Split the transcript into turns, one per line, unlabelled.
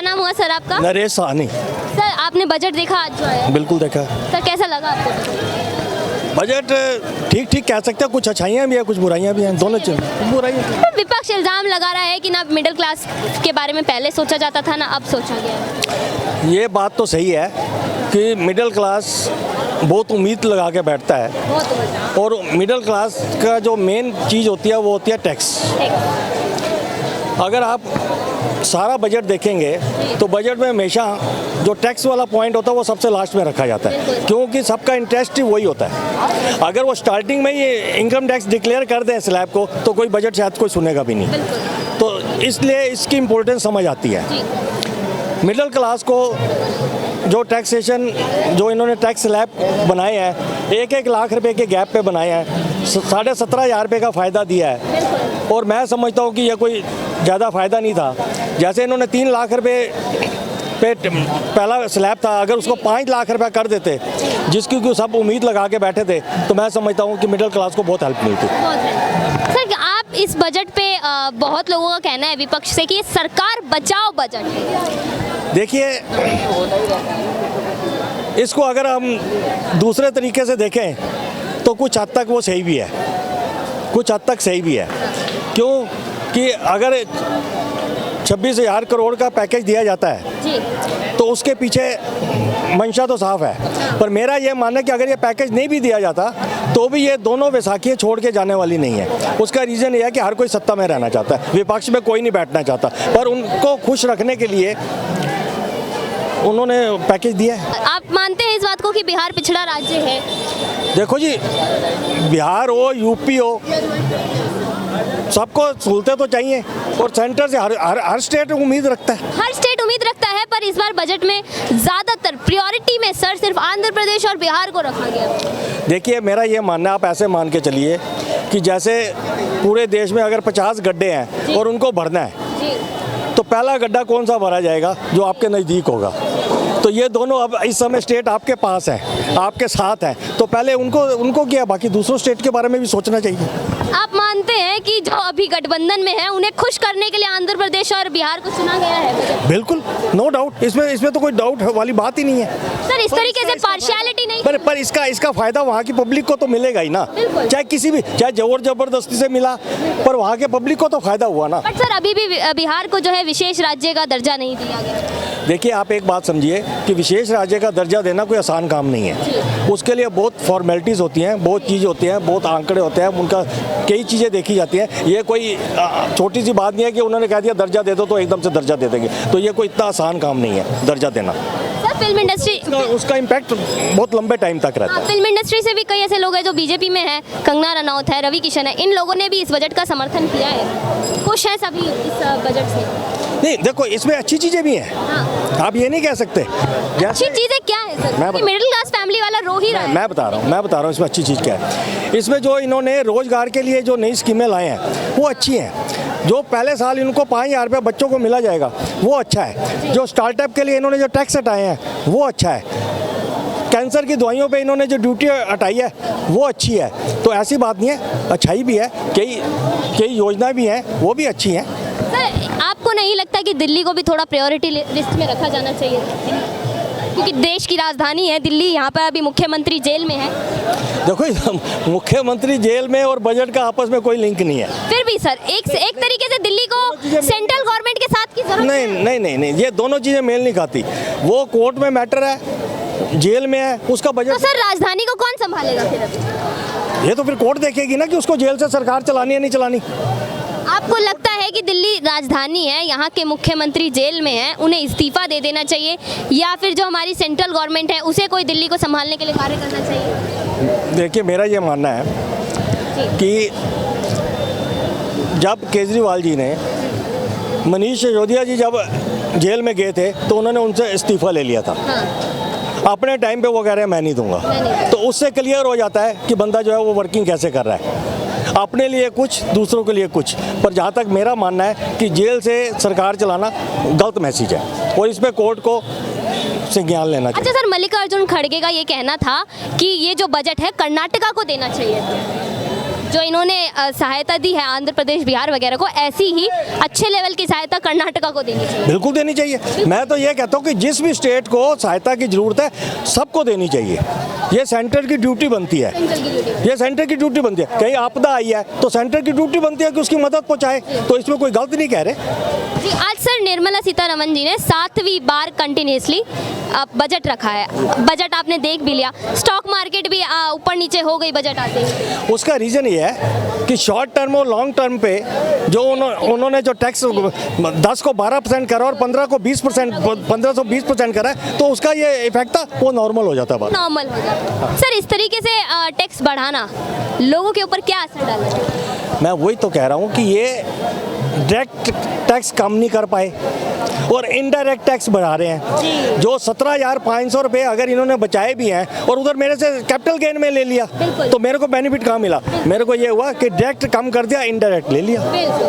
नाम हुआ सर आपका?
नरेश साहनी।
सर आपने बजट देखा आज जो है?
बिल्कुल देखा।
सर कैसा लगा आपको?
बजट ठीक ठीक कह सकते हैं, कुछ अच्छाइयाँ भी हैं कुछ बुराइयाँ भी हैं, दोनों चीज़। बुराइयाँ
विपक्ष इल्जाम लगा रहा है कि ना मिडिल क्लास के बारे में पहले सोचा जाता था ना अब सोचा गया है।
ये बात तो सही है कि मिडिल क्लास बहुत उम्मीद लगा के बैठता है, और मिडिल क्लास का जो मेन चीज़ होती है वो होती है टैक्स। अगर आप सारा बजट देखेंगे तो बजट में हमेशा जो टैक्स वाला पॉइंट होता है वो सबसे लास्ट में रखा जाता है, क्योंकि सबका इंटरेस्ट ही वही होता है। अगर वो स्टार्टिंग में ही इनकम टैक्स डिक्लेयर कर दें स्लैब को तो कोई बजट शायद कोई सुनेगा भी नहीं, तो इसलिए इसकी इम्पोर्टेंस समझ आती है। मिडिल क्लास को जो टैक्सेशन जो इन्होंने टैक्स स्लैब बनाए हैं 1-1 लाख रुपए के गैप पे बनाए हैं, 17,500 रुपये का फ़ायदा दिया है, और मैं समझता हूँ कि यह कोई ज़्यादा फ़ायदा नहीं था। जैसे इन्होंने 3 लाख रुपए पे पहला स्लैब था, अगर उसको 5 लाख रुपया कर देते जिसकी कि सब उम्मीद लगा के बैठे थे, तो मैं समझता हूँ कि मिडिल क्लास को बहुत हेल्प मिलती।
सर आप इस बजट पे बहुत लोगों का कहना है विपक्ष से कि ये सरकार बचाओ बजट है।
देखिए, इसको अगर हम दूसरे तरीके से देखें तो कुछ हद तक वो सही भी है, कुछ हद तक सही भी है। क्यों कि अगर 26,000 करोड़ का पैकेज दिया जाता है तो उसके पीछे मंशा तो साफ है, पर मेरा ये मानना है कि अगर ये पैकेज नहीं भी दिया जाता तो भी ये दोनों वैसाखियाँ छोड़ के जाने वाली नहीं है। उसका रीज़न ये है कि हर कोई सत्ता में रहना चाहता है, विपक्ष में कोई नहीं बैठना चाहता, पर उनको खुश रखने के लिए उन्होंने पैकेज दिया है।
आप मानते हैं इस बात को कि बिहार पिछड़ा राज्य है?
देखो जी, बिहार हो यूपी हो, सबको सहूलतें तो चाहिए, और सेंटर से हर स्टेट उम्मीद रखता है।
हर स्टेट उम्मीद रखता है, पर इस बार बजट में ज़्यादातर प्रायोरिटी में सर सिर्फ आंध्र प्रदेश और बिहार को रखा गया।
देखिए, मेरा ये मानना है, आप ऐसे मान के चलिए कि जैसे पूरे देश में अगर 50 गड्ढे हैं और उनको भरना है तो पहला गड्ढा कौन सा भरा जाएगा? जो आपके नज़दीक होगा। तो ये दोनों अब इस समय स्टेट आपके पास है, आपके साथ है, तो पहले उनको क्या, बाकी दूसरों स्टेट के बारे में भी सोचना चाहिए।
आप मानते हैं कि जो अभी गठबंधन में है उन्हें खुश करने के लिए आंध्र प्रदेश और बिहार को चुना गया है?
बिल्कुल, नो डाउट, इसमें तो कोई डाउट वाली बात ही नहीं है
सर। इस तरीके से पार्शियलिटी नहीं,
पर इसका फ़ायदा वहाँ की पब्लिक को तो मिलेगा ही ना, चाहे किसी भी, चाहे जोर जबरदस्ती से मिला, पर वहाँ के पब्लिक को तो फ़ायदा हुआ ना।
बट सर अभी भी बिहार को जो है विशेष राज्य का दर्जा नहीं दिया गया।
देखिए, आप एक बात समझिए कि विशेष राज्य का दर्जा देना कोई आसान काम नहीं है, उसके लिए बहुत फॉर्मेलिटीज़ होती हैं, बहुत चीज़ होती हैं, बहुत आंकड़े होते हैं, उनका कई चीज़ें देखी जाती हैं। ये कोई छोटी सी बात नहीं है कि उन्होंने कह दिया दर्जा दे दो तो एकदम से दर्जा दे देंगे, तो ये कोई इतना आसान काम नहीं है दर्जा देना।
सर फिल्म इंडस्ट्री,
उसका इम्पैक्ट बहुत लंबे टाइम तक रहता है।
फिल्म इंडस्ट्री से भी कई ऐसे लोग हैं जो बीजेपी में है, कंगना रनौत है, रवि किशन है, इन लोगों ने भी इस बजट का समर्थन किया है, खुश हैं सभी इस बजट से?
नहीं, देखो, इसमें अच्छी चीज़ें भी हैं।
हाँ।
आप ये नहीं कह सकते।
अच्छी चीज़ें क्या है सर? मिडिल क्लास फैमिली वाला रो ही रहा है।
मैं बता रहा हूँ इसमें अच्छी चीज़ क्या है। इसमें जो इन्होंने रोज़गार के लिए जो नई स्कीमें लाए हैं वो अच्छी हैं। जो पहले साल इनको 5,000 रुपये बच्चों को मिला जाएगा वो अच्छा है। जो स्टार्टअप के लिए इन्होंने जो टैक्स हटाए हैं वो अच्छा है। कैंसर की दवाइयों पे इन्होंने जो ड्यूटी हटाई है वो अच्छी है। तो ऐसी बात नहीं है, अच्छाई भी है, कई योजनाएं भी हैं वो भी अच्छी हैं।
सर आपको नहीं लगता कि दिल्ली को भी थोड़ा प्रायोरिटी लिस्ट में रखा जाना चाहिए? क्योंकि देश की राजधानी है दिल्ली, यहाँ पर अभी मुख्यमंत्री जेल में है।
देखो, मुख्यमंत्री जेल में और बजट का आपस में कोई लिंक नहीं है।
फिर भी सर एक तरीके से दिल्ली को सेंट्रल गवर्नमेंट के साथ की जरूरत
नहीं, ये दोनों चीज़ें मेल नहीं खाती। वो कोर्ट में मैटर है, जेल में है, उसका बजट।
तो सर राजधानी को कौन संभालेगा फिर?
ये तो फिर कोर्ट देखेगी ना कि उसको जेल से सरकार चलानी है नहीं चलानी।
आपको लगता है कि दिल्ली राजधानी है, यहाँ के मुख्यमंत्री जेल में हैं, उन्हें इस्तीफा दे देना चाहिए, या फिर जो हमारी सेंट्रल गवर्नमेंट है उसे कोई दिल्ली को संभालने के लिए कार्य करना चाहिए?
देखिए, मेरा ये मानना है कि जब केजरीवाल जी ने, मनीष सिसोदिया जी जब जेल में गए थे तो उन्होंने उनसे इस्तीफा ले लिया था। अपने टाइम पे वो कह रहे हैं मैं नहीं दूंगा, तो उससे क्लियर हो जाता है कि बंदा जो है वो वर्किंग कैसे कर रहा है, अपने लिए कुछ, दूसरों के लिए कुछ। पर जहाँ तक मेरा मानना है कि जेल से सरकार चलाना गलत मैसेज है, और इस पर कोर्ट को संज्ञान लेना चाहिए।
अच्छा सर, मल्लिकार्जुन खड़गे का ये कहना था कि ये जो बजट है कर्नाटका को देना चाहिए। जो इन्होंने सहायता दी है आंध्र प्रदेश बिहार वगैरह को, ऐसी ही अच्छे लेवल की सहायता कर्नाटका को देनी चाहिए।
बिल्कुल देनी चाहिए। मैं तो ये कहता हूँ कि जिस भी स्टेट को सहायता की ज़रूरत है सबको देनी चाहिए। ये सेंटर की ड्यूटी बनती है, ये सेंटर की ड्यूटी बनती है। कहीं आपदा आई है तो सेंटर की ड्यूटी बनती है कि उसकी मदद पहुँचाए, तो इसमें कोई गलत नहीं कह रहे।
जी, आज सर निर्मला सीतारमण जी ने 7वीं बार कंटिन्यूसली बजट रखा है। बजट आपने देख भी लिया, स्टॉक मार्केट भी ऊपर नीचे हो गई बजट आते ही।
उसका रीज़न ये है कि शॉर्ट टर्म और लॉन्ग टर्म पे जो उन्होंने जो टैक्स 10 को 12% करा और 15 को 20%, 15 से 20% करा है, तो उसका ये इफेक्ट था, वो नॉर्मल हो जाता है।
नॉर्मल हो जाता। सर, इस तरीके से टैक्स बढ़ाना लोगों के ऊपर क्या असर डालेगा?
मैं वही तो कह रहा हूँ कि ये डायरेक्ट टैक्स कम नहीं कर पाए और इनडायरेक्ट टैक्स बढ़ा रहे हैं। जो 17,500 रुपये अगर इन्होंने बचाए भी हैं और उधर मेरे से कैपिटल गेन में ले लिया, तो मेरे को बेनिफिट कहाँ मिला? मेरे को ये हुआ कि डायरेक्ट कम कर दिया, इनडायरेक्ट ले लिया।